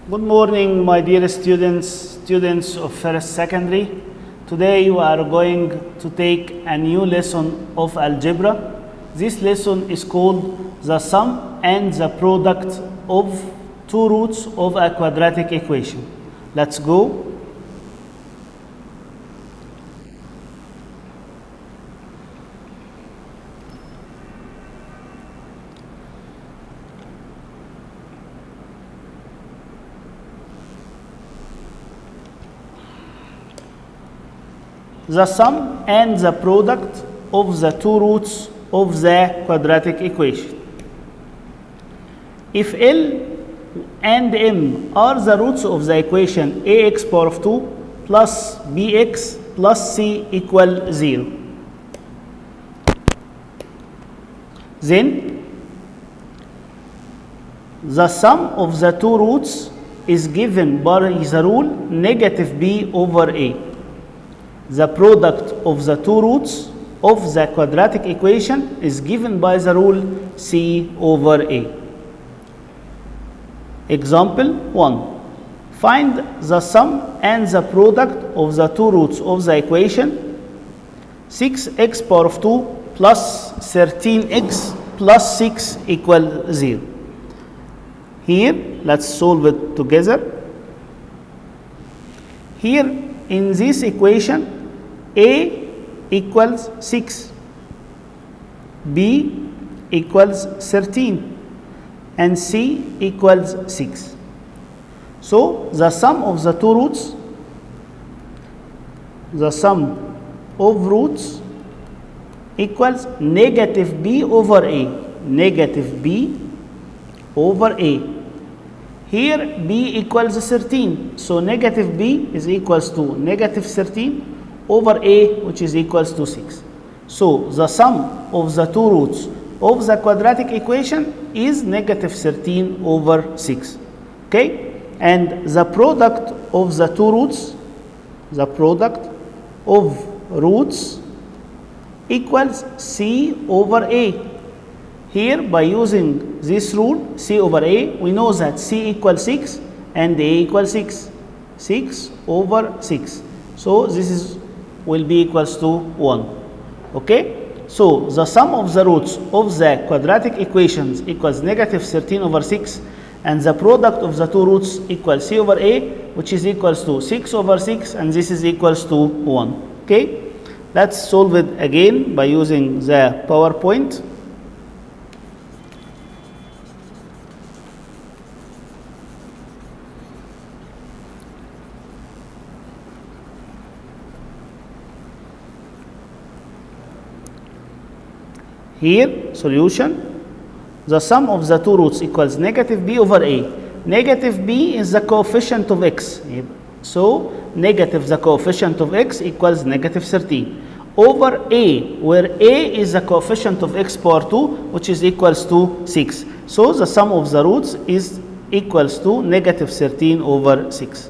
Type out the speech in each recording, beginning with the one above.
Good morning, my dear students of first secondary. Today we are going to take a new lesson of algebra. This lesson is called the sum and the product of two roots of a quadratic equation. Let's go. The sum and the product of the two roots of the quadratic equation. If L and M are the roots of the equation ax power of 2 plus bx plus c equal 0, then the sum of the two roots is given by the rule negative b over a. The product of the two roots of the quadratic equation is given by the rule c over a. Example 1. Find the sum and the product of the two roots of the equation 6x power of 2 plus 13x plus 6 equal 0. Here, let's solve it together. Here in this equation, a equals 6, b equals 13, and c equals 6. So the sum of the two roots, the sum of roots equals negative b over a, negative b over a. Here b equals 13, so negative b is equals to negative 13 over a, which is equals to 6. So the sum of the two roots of the quadratic equation is negative 13 over 6. Okay? And the product of the two roots, the product of roots equals c over a. Here, by using this rule, c over a, we know that c equals 6 and a equals 6. 6 over 6. So this will be equals to 1. Okay? So the sum of the roots of the quadratic equations equals negative 13 over 6, and the product of the two roots equals c over a, which is equals to 6 over 6, and this is equals to 1. Okay? Let's solve it again by using the PowerPoint. Here, solution, the sum of the two roots equals negative b over a. Negative b is the coefficient of x. So, negative the coefficient of x equals negative 13. Over a, where a is the coefficient of x power 2, which is equals to 6. So, the sum of the roots is equals to negative 13 over 6.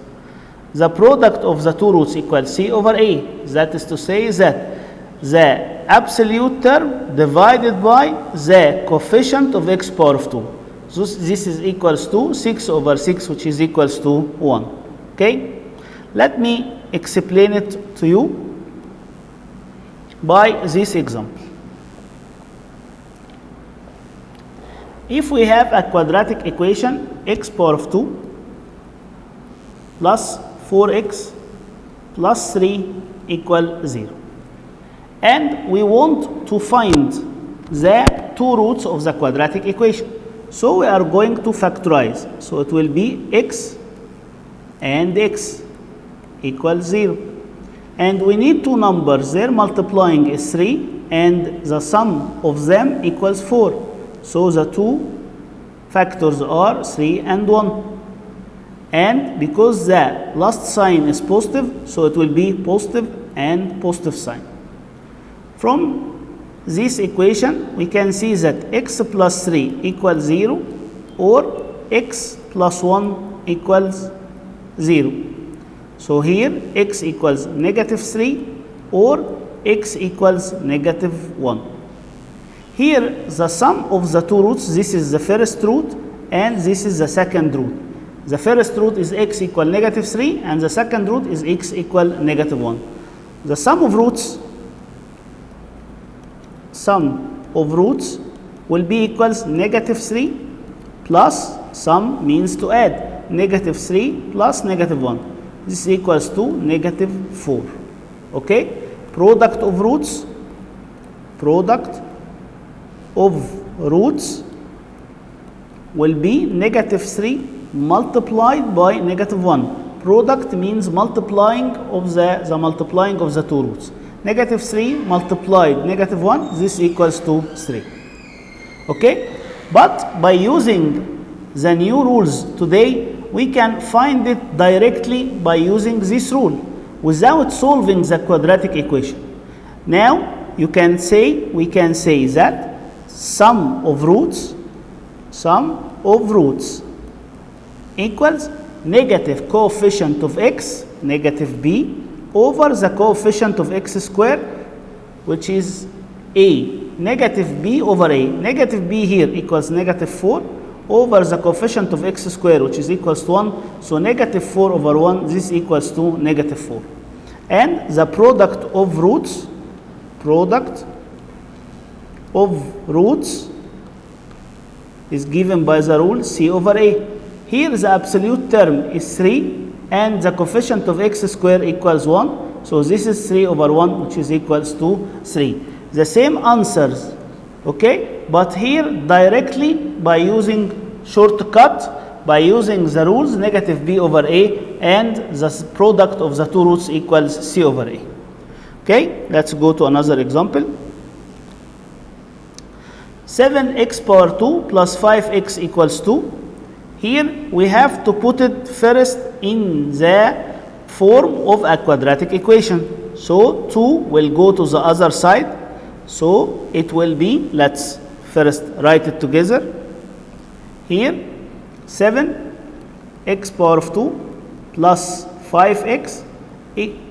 The product of the two roots equals c over a. That is to say that the absolute term divided by the coefficient of x power of 2. So this is equals to 6 over 6, which is equals to 1. Okay? Let me explain it to you by this example. If we have a quadratic equation x power of 2 plus 4x plus 3 equal 0. And we want to find the two roots of the quadratic equation. So we are going to factorize. So it will be x and x equals 0. And we need two numbers. Their multiplying is 3 and the sum of them equals 4. So the two factors are 3 and 1. And because the last sign is positive, so it will be positive and positive sign. From this equation, we can see that x plus 3 equals 0 or x plus 1 equals 0. So here x equals negative 3 or x equals negative 1. Here the sum of the two roots, this is the first root and this is the second root. The first root is x equal negative 3 and the second root is x equal negative 1. The sum of roots will be equals negative 3 plus sum means to add negative 3 plus negative 1. This equals to negative 4. Okay? Product of roots will be negative 3 multiplied by negative 1. Product means multiplying of the multiplying of the two roots. Negative 3 multiplied negative 1, this equals to 3. Okay? But by using the new rules today, we can find it directly by using this rule without solving the quadratic equation. Now, we can say that sum of roots equals negative coefficient of x, negative b, over the coefficient of x squared, which is a, negative b over a. Negative b here equals negative 4 over the coefficient of x squared, which is equals to 1. So negative 4 over 1, this equals to negative 4. And the product of roots is given by the rule c over a. Here the absolute term is 3 and the coefficient of x squared equals 1. So this is 3 over 1, which is equals to 3. The same answers, okay? But here directly by using shortcut, by using the rules negative b over a and the product of the two roots equals c over a. Okay, let's go to another example. 7x power 2 plus 5x equals 2. Here we have to put it first in the form of a quadratic equation. So 2 will go to the other side. So it will be, let's first write it together. Here 7x power of 2 plus 5x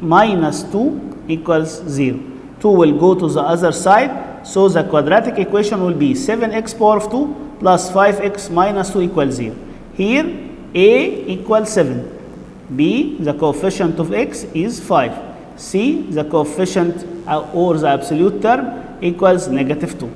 minus 2 equals 0. 2 will go to the other side. So the quadratic equation will be 7x power of 2 plus 5x minus 2 equals 0. Here a equals 7, b the coefficient of x is 5, c the coefficient or the absolute term equals negative 2.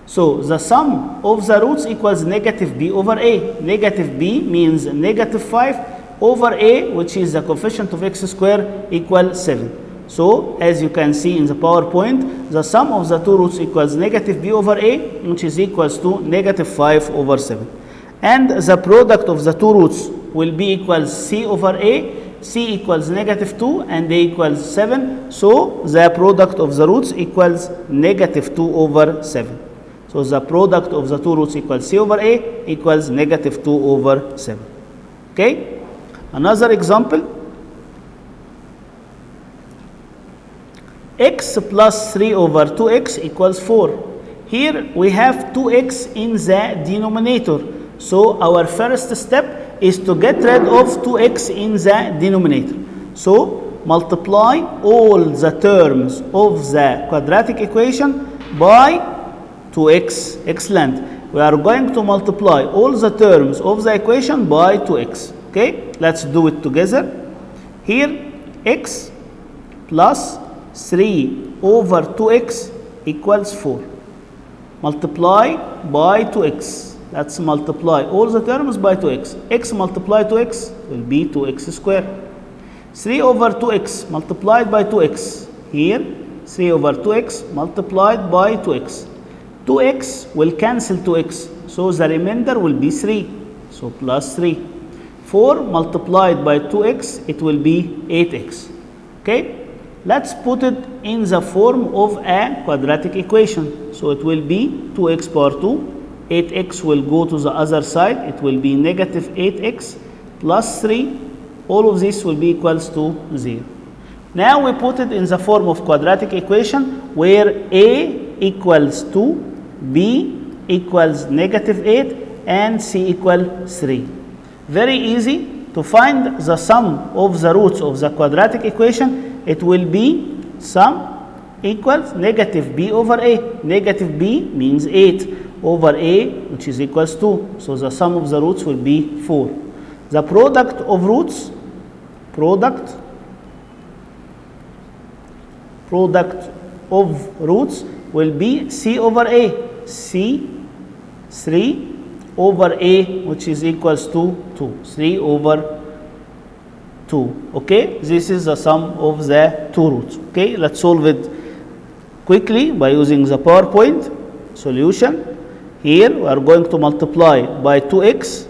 So the sum of the roots equals negative b over a. Negative b means negative 5 over a, which is the coefficient of x squared, equals 7. So as you can see in the PowerPoint, the sum of the two roots equals negative b over a, which is equals to negative 5 over 7. And the product of the two roots will be equals c over a. C equals negative 2 and a equals 7. So the product of the roots equals negative 2 over 7. So the product of the two roots equals c over a equals negative 2 over 7. Okay? Another example. X plus 3 over 2x equals 4. Here we have 2x in the denominator. So our first step is to get rid of 2x in the denominator. So multiply all the terms of the quadratic equation by 2x. Excellent. We are going to multiply all the terms of the equation by 2x. Okay, let's do it together. Here x plus 3 over 2x equals 4. Multiply by 2x. Let's multiply all the terms by 2x. X multiplied 2x will be 2x squared. 3 over 2x multiplied by 2x. Here 3 over 2x multiplied by 2x. 2x will cancel 2x. So the remainder will be 3. So plus 3. 4 multiplied by 2x, it will be 8x. Okay? Let's put it in the form of a quadratic equation. So it will be 2x power 2. 8x will go to the other side. It will be negative 8x plus 3. All of this will be equals to 0. Now we put it in the form of quadratic equation where a equals 2, b equals negative 8, and c equals 3. Very easy to find the sum of the roots of the quadratic equation. It will be sum equals negative b over a. Negative b means 8 over a, which is equals 2. So the sum of the roots will be 4. the product of roots, product of roots will be C over A, C 3 over A, which is equals to 2, 3 over 2. Okay, this is the sum of the two roots. Okay, let's solve it quickly by using the PowerPoint solution. Here we are going to multiply by 2x,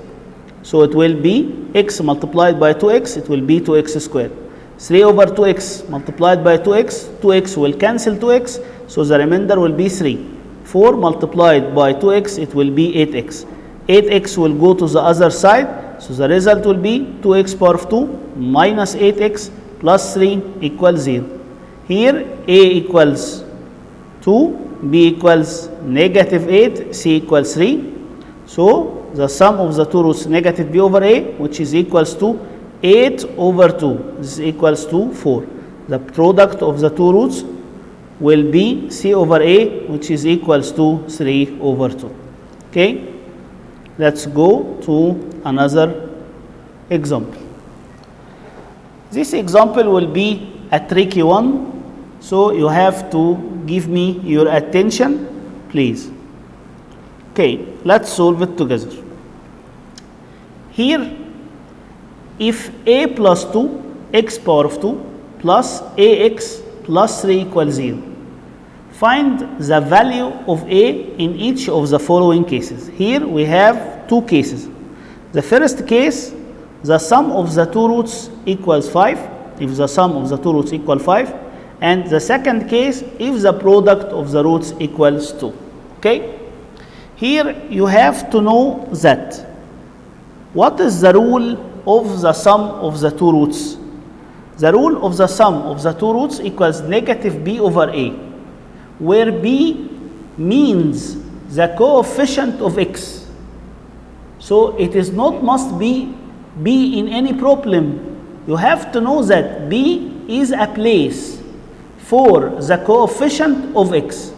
so it will be x multiplied by 2x, it will be 2x squared. 3 over 2x multiplied by 2x, 2x will cancel 2x, so the remainder will be 3. 4 multiplied by 2x, it will be 8x. 8x will go to the other side, so the result will be 2x power of 2 minus 8x plus 3 equals 0. Here A equals 2, B equals negative 8, C equals 3. So the sum of the two roots negative B over A, which is equals to 8 over 2, this is equals to 4. The product of the two roots will be C over A, which is equals to 3 over 2. Okay, let's go to another example. This example will be a tricky one, so you have to give me your attention, please. Okay, let's solve it together. Here, if A plus 2, x power of 2, plus ax plus 3 equals 0, find the value of A in each of the following cases. Here we have two cases. The first case, the sum of the two roots equals 5, if the sum of the two roots equal 5, and the second case, if the product of the roots equals 2. Okay? Here you have to know that what is the rule of the sum of the two roots? The rule of the sum of the two roots equals negative b over a, where b means the coefficient of x. So it is not must be b in any problem. You have to know that b is a place for the coefficient of x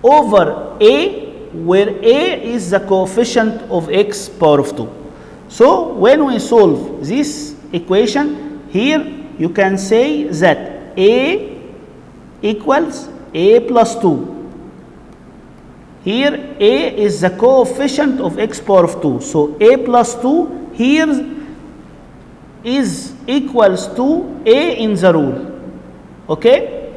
over a, where a is the coefficient of x power of 2. So when we solve this equation, here you can say that a equals a plus 2. Here a is the coefficient of x power of 2. So a plus 2 here is equals to a in the rule. Okay?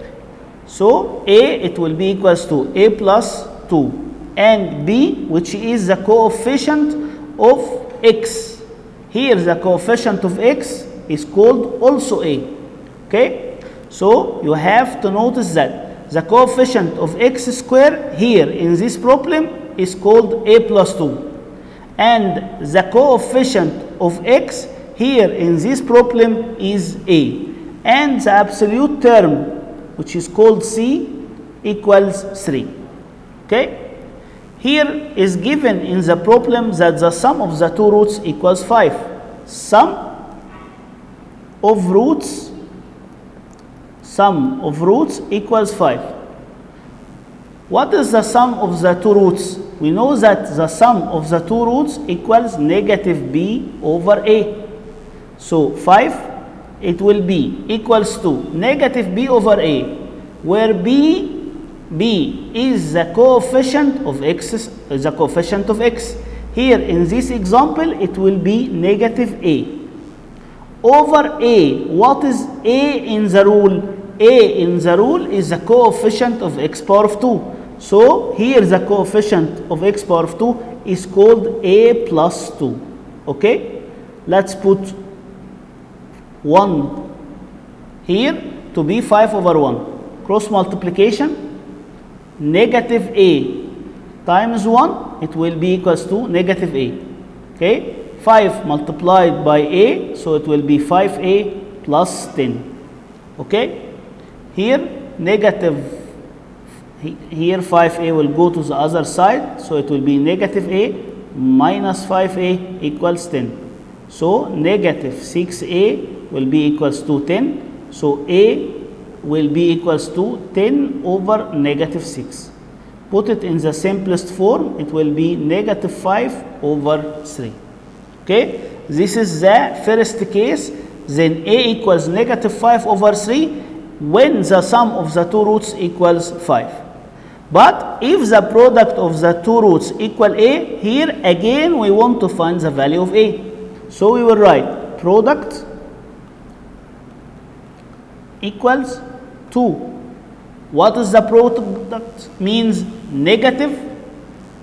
So a, it will be equals to a plus 2. And b, which is the coefficient of x. Here the coefficient of x is called also a. Okay? So you have to notice that the coefficient of x squared here in this problem is called a plus 2. And the coefficient of x here in this problem is a. And the absolute term, which is called c, equals 3. Okay? Here is given in the problem that the sum of the two roots equals 5. Sum of roots equals 5. What is the sum of the two roots? We know that the sum of the two roots equals negative b over a. So 5, it will be equals to negative b over a, where b is the coefficient of x, Here in this example, it will be negative a. Over a, what is a in the rule? A in the rule is the coefficient of x power of 2. So here the coefficient of x power of 2 is called a plus 2. Okay? Let's put 1 here to be 5 over 1. Cross multiplication. Negative a times 1, it will be equals to negative a. Okay? 5 multiplied by a, so it will be 5a plus 10. Okay? Here negative, here 5a will go to the other side, so it will be negative a minus 5a equals 10. So negative 6a will be equals to 10. So a will be equals to 10 over negative 6. Put it in the simplest form, it will be negative 5 over 3. Okay? This is the first case. Then a equals negative 5 over 3 when the sum of the two roots equals 5. But if the product of the two roots equal a, here again we want to find the value of a. So we will write product equals 2. What is the product? Means negative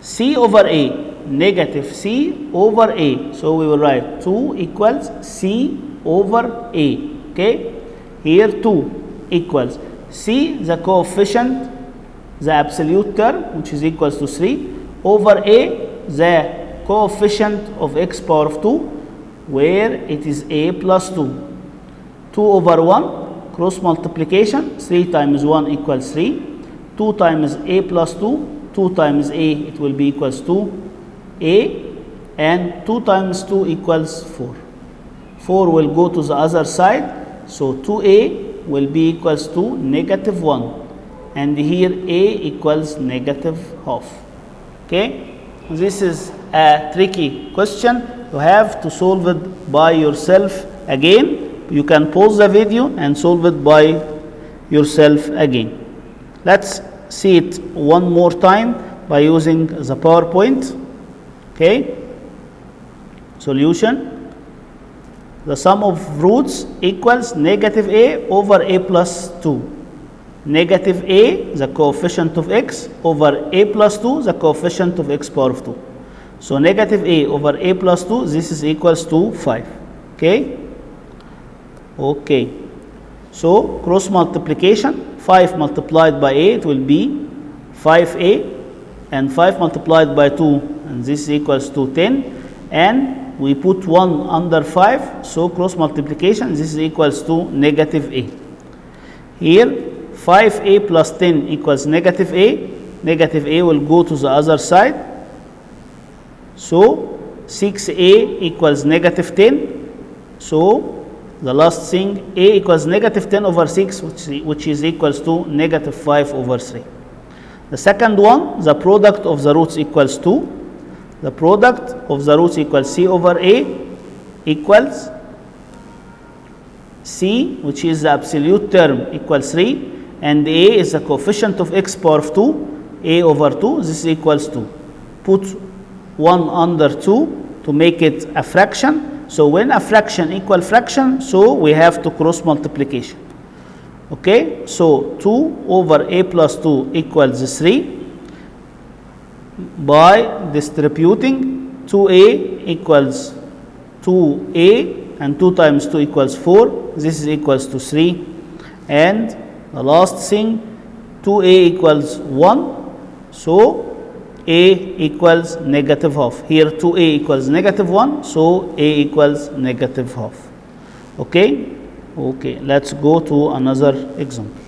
c over a. Negative c over a. So we will write 2 equals c over a. Okay? Here 2 equals c, the coefficient, the absolute term, which is equals to 3, over a, the coefficient of x power of 2, where it is a plus 2. 2 over 1, cross multiplication, 3 times 1 equals 3. 2 times a plus 2, 2 times a, it will be equals to a, and 2 times 2 equals 4. 4 will go to the other side, so 2a will be equals to negative 1. And here a equals negative half. Okay, this is a tricky question. You have to solve it by yourself again. You can pause the video and solve it by yourself again. Let's see it one more time by using the PowerPoint. Okay, solution. The sum of roots equals negative a over a plus 2. Negative a, the coefficient of x, over a plus 2, the coefficient of x power of 2. So negative a over a plus 2, this is equals to 5. Okay? Okay. So cross multiplication, 5 multiplied by a, it will be 5a, and 5 multiplied by 2, and this is equals to 10. And we put 1 under 5, so cross multiplication, this is equals to negative a. Here, 5a plus 10 equals negative a. Negative a will go to the other side. So 6a equals negative 10. So the last thing, a equals negative 10 over 6, which is equals to negative 5 over 3. The second one, the product of the roots equals 2. The product of the roots equals c over a equals c, which is the absolute term, equals 3. And a is the coefficient of x power of 2, a over 2, this is equals to. Put 1 under 2 to make it a fraction. So when a fraction equal fraction, so we have to cross multiplication. Okay, so 2 over a plus 2 equals 3. By distributing, 2a equals 2a, and 2 times 2 equals 4. This is equals to 3. And the last thing, 2a equals 1, so a equals negative half. Here 2a equals negative 1, so a equals negative half. Okay? Okay, let's go to another example.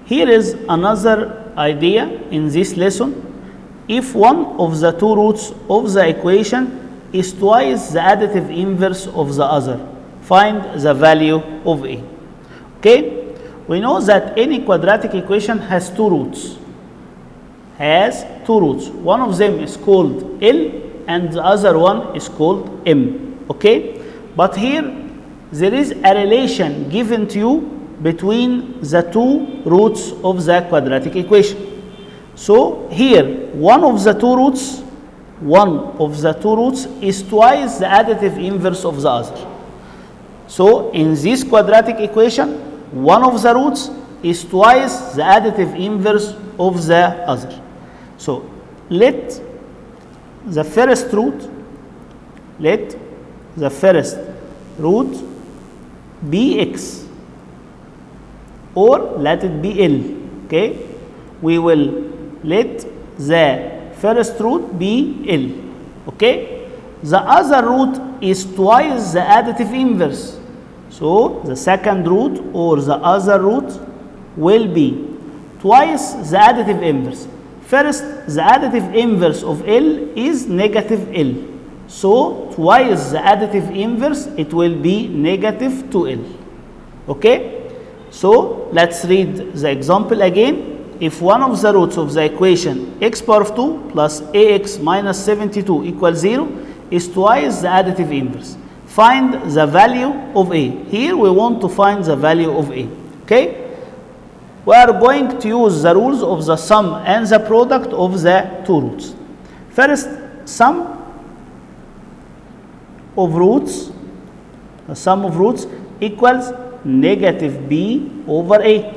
Here is another idea in this lesson. If one of the two roots of the equation is twice the additive inverse of the other, find the value of a. Okay, we know that any quadratic equation has two roots. One of them is called L and the other one is called M. Okay, but here there is a relation given to you between the two roots of the quadratic equation. So here one of the two roots is twice the additive inverse of the other. So in this quadratic equation, one of the roots is twice the additive inverse of the other. So let the first root be x, or let it be L. Okay, we will let the first root be L. Okay, the other root is twice the additive inverse. So the second root or the other root will be twice the additive inverse. First, the additive inverse of L is negative L. So twice the additive inverse, it will be negative 2L. Okay? So let's read the example again. if one of the roots of the equation x power of 2 plus ax minus 72 equals 0 is twice the additive inverse. Find the value of a. Here we want to find the value of a. Okay? We are going to use the rules of the sum and the product of the two roots. First, sum of roots, the sum of roots equals negative b over a.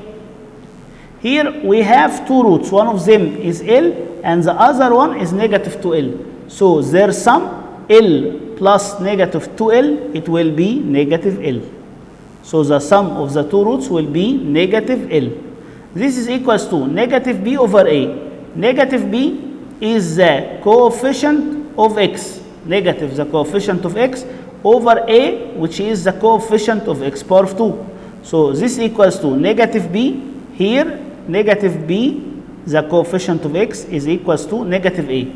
Here we have two roots, one of them is L and the other one is negative 2L. So their sum, L plus negative 2L, it will be negative L. So the sum of the two roots will be negative L. This is equals to negative b over a. Negative b is the coefficient of x, negative the coefficient of x over a, which is the coefficient of x power of 2. So this equals to negative b. Here negative b, the coefficient of x, is equals to negative a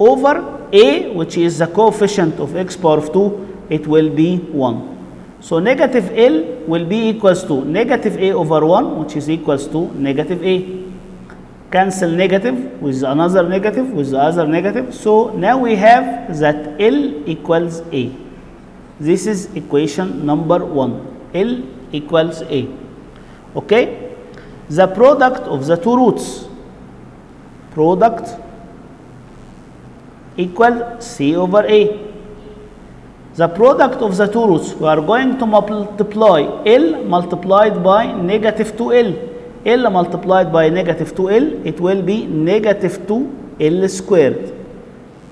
over a, which is the coefficient of x power of 2, it will be 1. So negative L will be equals to negative a over 1, which is equals to negative a. Cancel negative with another negative with the other negative. So now we have that L equals a. This is equation number 1. L equals a. Okay? The product of the two roots, product equal c over a. The product of the two roots, we are going to multiply L multiplied by negative 2L. L multiplied by negative 2L, it will be negative 2L squared.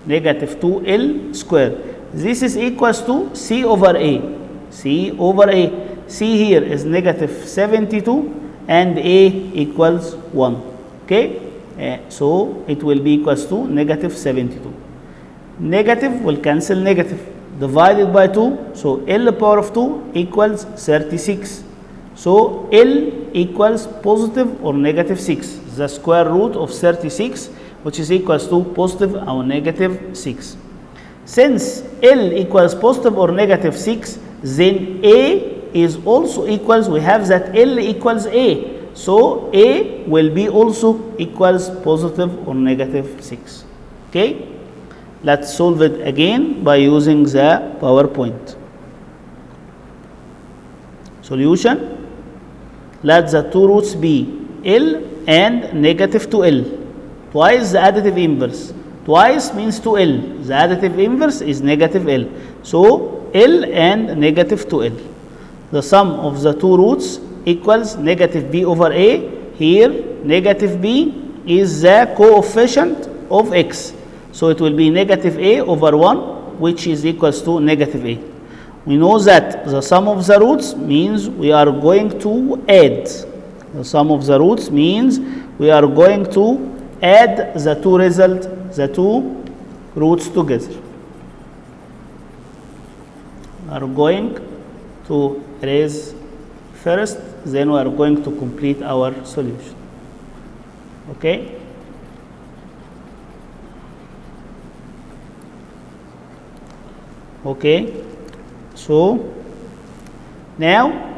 Negative 2L squared. This is equals to c over a. C over a. C here is negative 72 and a equals 1. Okay? So it will be equals to negative 72. Negative will cancel negative. Divided by 2, so L power of 2 equals 36. So L equals positive or negative 6, the square root of 36, which is equals to positive or negative 6. Since L equals positive or negative 6, then A is also equals, we have that L equals A. So A will be also equals positive or negative 6. Okay? Let's solve it again by using the PowerPoint. Solution. Let the two roots be L and negative 2L. Twice the additive inverse. Twice means 2L. The additive inverse is negative L. So L and negative 2L. The sum of the two roots equals negative b over a. Here negative b is the coefficient of x. So it will be negative a over 1, which is equals to negative a. We know that the sum of the roots means we are going to add. The sum of the roots means we are going to add the two roots together. We are going to erase first, then we are going to complete our solution. Okay? Okay, so now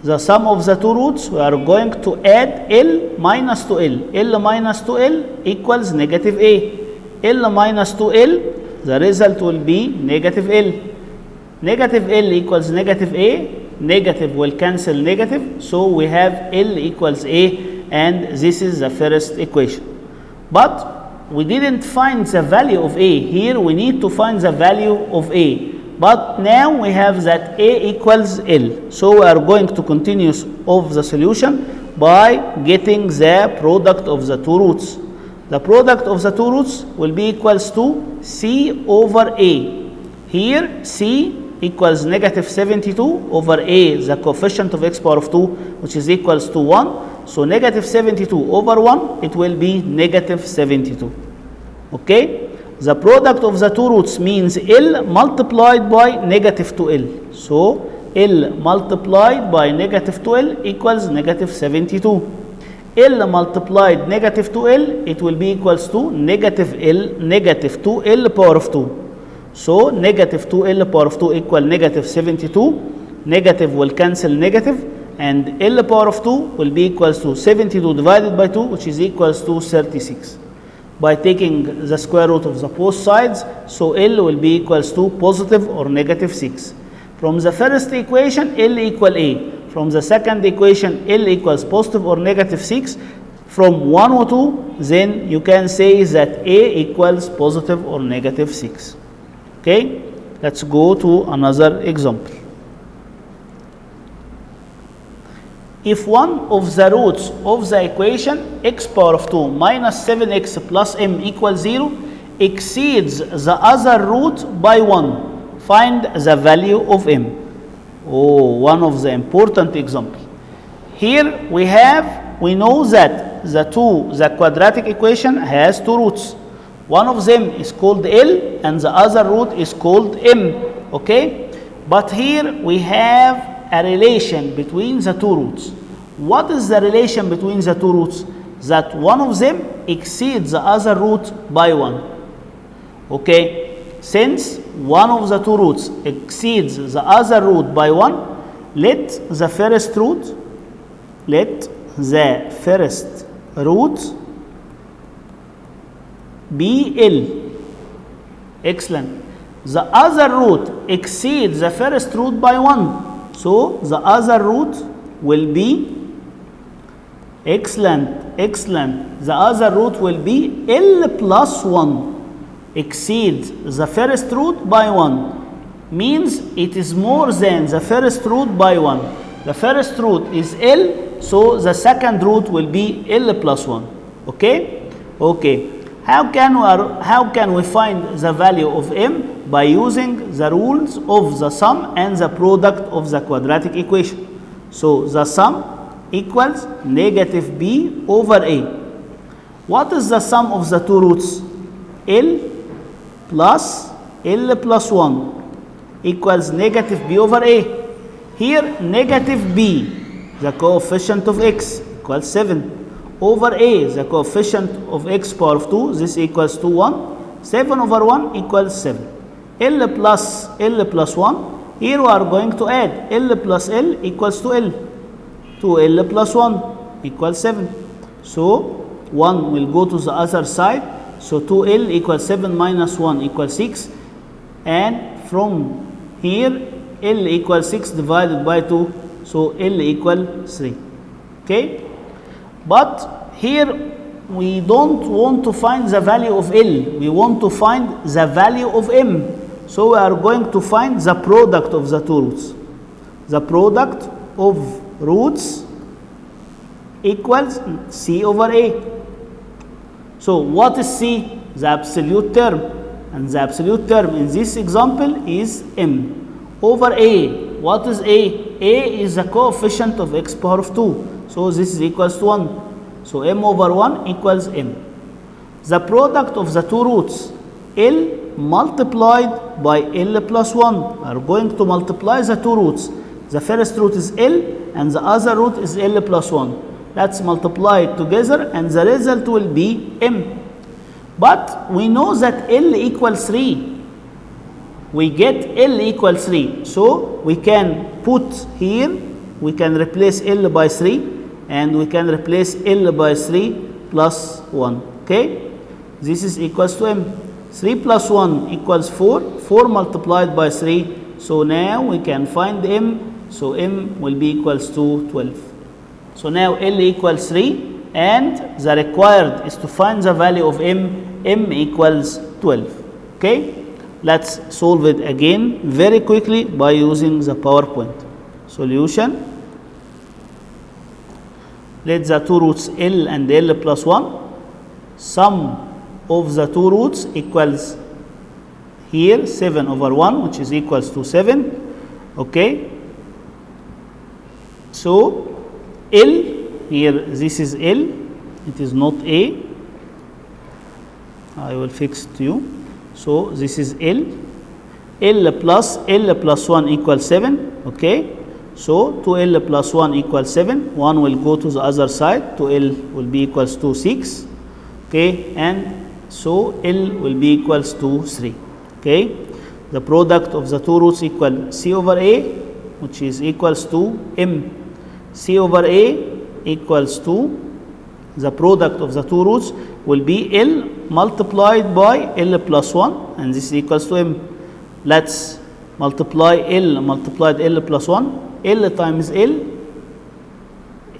the sum of the two roots, we are going to add L minus 2L. L minus 2L equals negative A. L minus 2L, the result will be negative L. Negative L equals negative A. Negative will cancel negative. So we have L equals A, and this is the first equation. But we didn't find the value of A. Here we need to find the value of A. But now we have that A equals L. So we are going to continue of the solution by getting the product of the two roots. The product of the two roots will be equals to C over A. Here C equals negative 72 over A, the coefficient of x power of 2, which is equals to 1. So negative 72 over 1, it will be negative 72. Okay? The product of the two roots means L multiplied by negative 2L. So L multiplied by negative 2L equals negative 72. L multiplied negative 2L, it will be equals to negative L, negative 2L power of 2. So negative 2L power of 2 equal negative 72. Negative will cancel negative. and L power of 2 will be equals to 72 divided by 2, which is equals to 36. By taking the square root of the both sides, so L will be equals to positive or negative 6. From the first equation, L equal A. From the second equation, L equals positive or negative 6. From 1 or 2, then you can say that A equals positive or negative 6. Okay, let's go to another example. If one of the roots of the equation x power of 2 minus 7x plus m equals 0 exceeds the other root by 1, find the value of m. Oh, one of the important examples. Here we know that the quadratic equation has two roots. One of them is called L and the other root is called m. Okay? But here we have a relation between the two roots. What is the relation between the two roots? That one of them exceeds the other root by 1. Okay? Since one of the two roots exceeds the other root by 1, let the first root be L. Excellent. The other root exceeds the first root by 1. So the other root will be excellent. The other root will be L plus 1. Exceeds the first root by 1. Means it is more than the first root by 1. The first root is L, so the second root will be L plus 1. Okay? Okay. How can we find the value of m? By using the rules of the sum and the product of the quadratic equation. So the sum equals negative b over a. What is the sum of the two roots? L plus 1 equals negative b over a. Here negative b, the coefficient of x, equals 7. Over a, the coefficient of x power of 2, this equals to 1. 7 over 1 equals 7. L plus 1, here we are going to add L plus L equals to L. 2L plus 1 equals 7. So 1 will go to the other side. So 2L equals 7 minus 1 equals 6. And from here, L equals 6 divided by 2. So L equals 3. Okay? But here we don't want to find the value of L. We want to find the value of M. So we are going to find the product of the two roots. The product of roots equals C over A. So what is C? The absolute term. And the absolute term in this example is M. Over A. What is A? A is the coefficient of x power of 2. So this is equals to 1. So M over 1 equals M. The product of the two roots, L multiplied by L plus 1. We are going to multiply the two roots. The first root is L and the other root is L plus 1. Let's multiply it together and the result will be M. But we know that L equals 3. We get L equals 3. So we can put here, we can replace L by 3 and we can replace L by 3 plus 1. Okay? This is equals to M. 3 plus 1 equals 4. 4 multiplied by 3. So now we can find M. So M will be equals to 12. So now L equals 3 and the required is to find the value of M. M equals 12. Okay? Let's solve it again very quickly by using the PowerPoint. Solution. Let the two roots L and L plus 1. Sum of the two roots equals here 7 over 1, which is equals to 7. Okay. So L, here this is L, it is not A. I will fix it to you. So this is L. L plus 1 equals 7. Okay. So 2L plus 1 equals 7. 1 will go to the other side. 2L will be equals to 6. Okay. And so L will be equals to 3. Okay. The product of the two roots equal C over A, which is equals to M. C over A equals to the product of the two roots will be L multiplied by L plus 1, and this is equals to M. Let's multiply L multiplied L plus 1. L times L,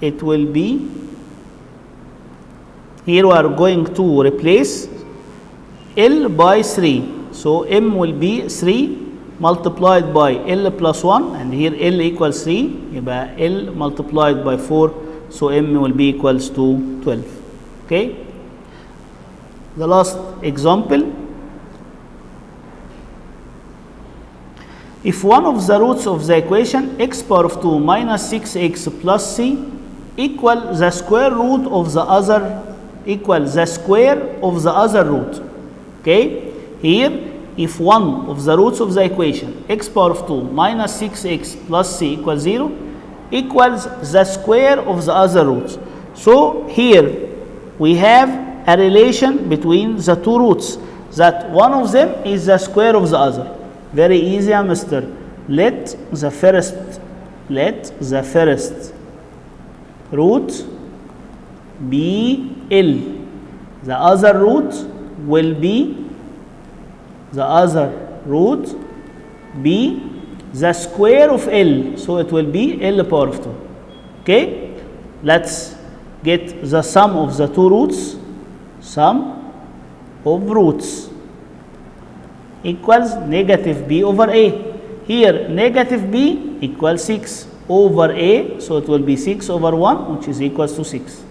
it will be, here we are going to replace L by 3. So M will be 3 multiplied by L plus 1, and here L equals 3, يبقى L multiplied by 4, so M will be equals to 12. Okay? The last example, if one of the roots of the equation x power of 2 minus 6x plus c equal the square root of the other root. Okay? Here, if one of the roots of the equation x power of 2 minus 6x plus c equals 0 equals the square of the other roots. So here we have a relation between the two roots that one of them is the square of the other. Very easy, mister. Let the first root be L. The other root will be the square of L. So it will be L power of 2. Okay? Let's get the sum of the two roots. Sum of roots equals negative b over a. Here negative b equals 6 over a, so it will be 6 over 1, which is equals to 6.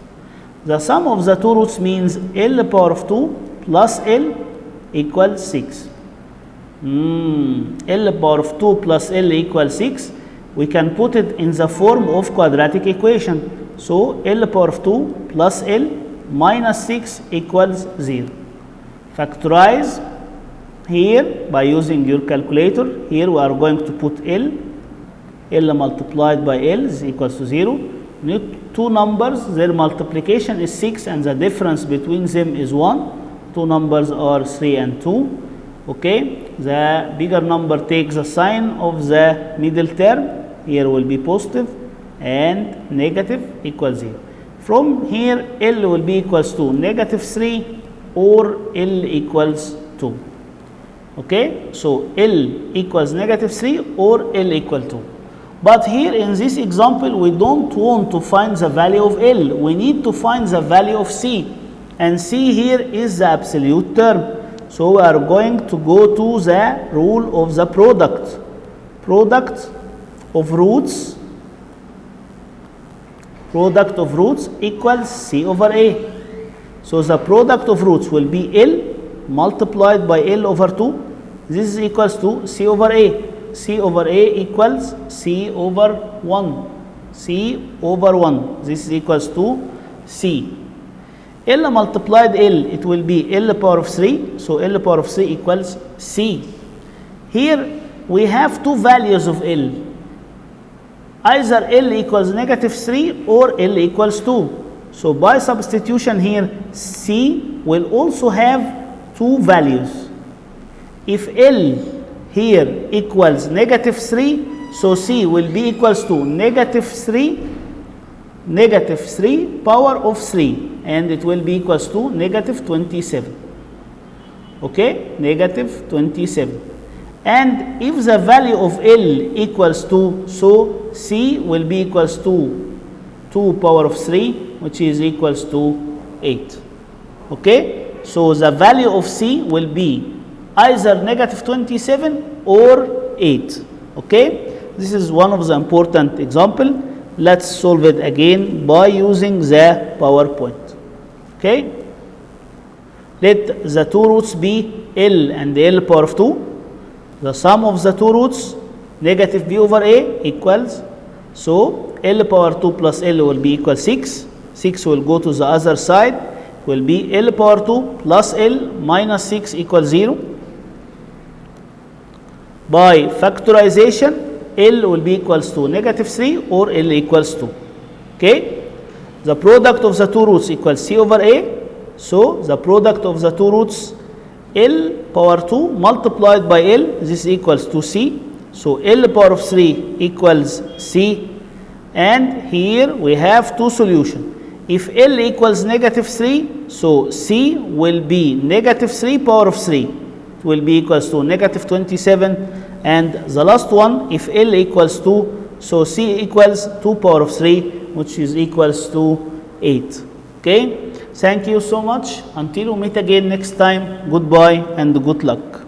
The sum of the two roots means L power of 2 plus L equals 6. L power of 2 plus L equals 6. We can put it in the form of quadratic equation. So L power of 2 plus L minus 6 equals 0. Factorize here by using your calculator. Here we are going to put L multiplied by L is equals to 0. Need two numbers, their multiplication is 6 and the difference between them is 1. Two numbers are 3 and 2. Okay, the bigger number takes the sign of the middle term. Here will be positive and negative equals 0. From here L will be equals to negative 3 or L equals 2. Okay, so L equals negative 3 or L equal 2. But here in this example we don't want to find the value of L. We need to find the value of C. And C here is the absolute term. So we are going to go to the rule of the product. Product of roots equals C over A. So the product of roots will be L multiplied by L over 2. This is equals to C over A. C over A equals C over 1. C over 1. This is equals to C. L multiplied L, it will be L power of 3. So L power of 3 equals C. Here we have two values of L. Either L equals negative 3 or L equals 2. So by substitution here, C will also have two values. If L here equals negative 3, so C will be equals to negative 3 power of 3, and it will be equals to negative 27. Okay, negative 27. And if the value of L equals 2, so C will be equals to 2 power of 3, which is equals to 8. Okay, so the value of C will be either negative 27 or 8. Okay, this is one of the important example. Let's solve it again by using the PowerPoint. Okay, let the two roots be L and L power of 2. The sum of the two roots negative b over a equals, so L power 2 plus L will be equal 6. 6 will go to the other side, will be L power 2 plus L minus 6 equals 0. By factorization, L will be equals to negative 3 or L equals 2. Okay, the product of the two roots equals C over A. So the product of the two roots L power 2 multiplied by L, this equals to C. So L power of 3 equals C, and here we have two solutions. If L equals negative 3, so C will be negative 3 power of 3. It will be equals to negative 27. And the last one, if L equals 2, so C equals 2 power of 3, which is equals to 8. Okay? Thank you so much. Until we meet again next time, goodbye and good luck.